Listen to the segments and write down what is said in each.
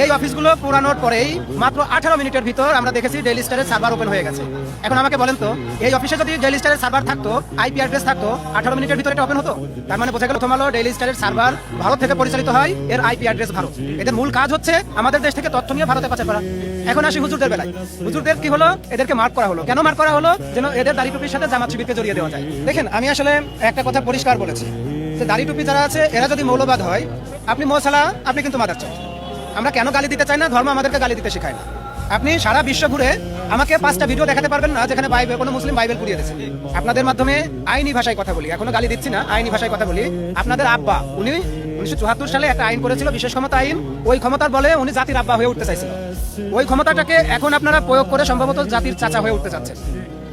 এই অফিসগুলো পুরানোর পরেই মাত্র 18 মিনিটের ভিতর আমরা দেখেছি ডেইলি স্টারের সার্ভার ওপেন হয়ে গেছে। এখন আমাকে বলেন তো, এই অফিসে যদি ডেইলি স্টারের সার্ভার থাকতো, আইপি অ্যাড্রেস থাকতো, 18 মিনিটের ভিতরে এটা ওপেন হতো? তার মানে বোঝা গেল প্রথম আলো ডেইলি স্টারের সার্ভার ভারত থেকে পরিচালিত হয়, এর আইপি অ্যাড্রেস ভারত। এদের মূল কাজ হচ্ছে আমাদের দেশ থেকে তথ্য নিয়ে ভারতে পাচার করা। এখন আসি হুজুরদের বেলায়। হুজুরদের কি হলো? এদেরকে মার্ক করা হলো। কেন মার্ক করা হলো? যেন এদের দাড়ি টুপির সাথে জামাত শিবিরকে জড়িয়ে দেওয়া যায়। দেখেন, আমি আসলে একটা কথা পরিষ্কার বলেছি যে দাড়ি টুপি যারা আছে এরা যদি মৌলবাদ হয়, আপনি মোসালা, আপনি কিন্তু মাদার চান। আমরা কেন গালি দিতে চাই না? ধর্ম আমাদেরকে গালি দিতে শেখায় না। আপনি সারা বিশ্ব ঘুরে আমাকে 5টা ভিডিও দেখাতে পারবেন না যেখানে কোনো মুসলিম বাইবেল পুড়িয়ে দিয়েছে। আপনাদের মাধ্যমে আইনি ভাষায় কথা বলি, এখনো গালি দিচ্ছি না, আইনি ভাষায় কথা বলি। আপনাদের আব্বা উনি 1974 সালে একটা আইন করেছিল, বিশেষ ক্ষমতা আইন। ওই ক্ষমতার বলে উনি জাতির আব্বা হয়ে উঠতে চাইছিল। ওই ক্ষমতাটাকে এখন আপনারা প্রয়োগ করে সম্ভবত জাতির চাচা হয়ে উঠতে চাচ্ছেন।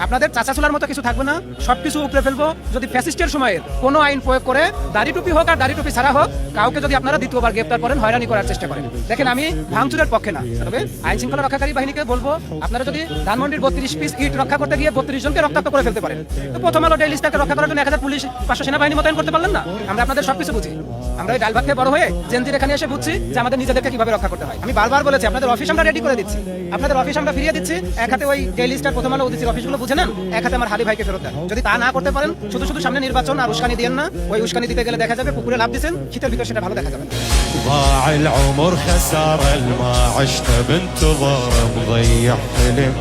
আপনাদের চাচা চুলার মতো কিছু থাকবে না, সবকিছু উপরে ফেলবো যদি ফ্যাসিস্টের সময়ের কোনো আইন প্রয়োগ করে, দাড়ি টুপি হোক আর দাড়ি টুপি ছাড়া হোক, কাউকে যদি আপনারা দ্বিতীয়বার গ্রেপ্তার করেন, হয়রানি করার চেষ্টা করেন। দেখেন, আমি ভাঙচুরের পক্ষে না, তবে আইন শৃঙ্খলা রক্ষাকারী বাহিনীকে বলবো, আপনারা যদি ধানমন্ডির 32 পিস ইট রক্ষা করতে গিয়ে 32 জনকে রক্তাক্ত করে ফেলতে পারেন, তো প্রথম আলো ডেইলি স্টারকে রক্ষা করার জন্য 1000 পুলিশ 500 সেনাবাহিনী মোতায়েন করতে পারলেন না? আমরা আপনাদের সবকিছু বুঝি। আমরা এই ডাল ভাত খেয়ে বড় হয়ে জেনজির এখানে এসে বুঝছি যে আমাদের নিজেদেরকে কিভাবে রক্ষা করতে হয়। আমি বারবার বলেছি, আপনাদের অফিস আমরা রেডি করে দিচ্ছি, আপনাদের অফিস আমরা ফিরিয়ে দিচ্ছি। এক হাতে ওই ডেইলি স্টার, প্রথম আলো, ওদিকে অফিসগুলো বুঝে নেন, এক হাতে আমার হাদি ভাইকে ফেরত দেন। যদি তা না করতে পারেন, শুধু শুধু সামনে নির্বাচন আর উস্কানি দিয়েন না। ওই উস্কানি দিতে গেলে দেখা যাবে পুকুরে লাভ দিচ্ছেন, শীতের ভিতর সেটা ভালো দেখা যাবে। ضاع العمر خسارة ما عشت بانتظار مضيع حلم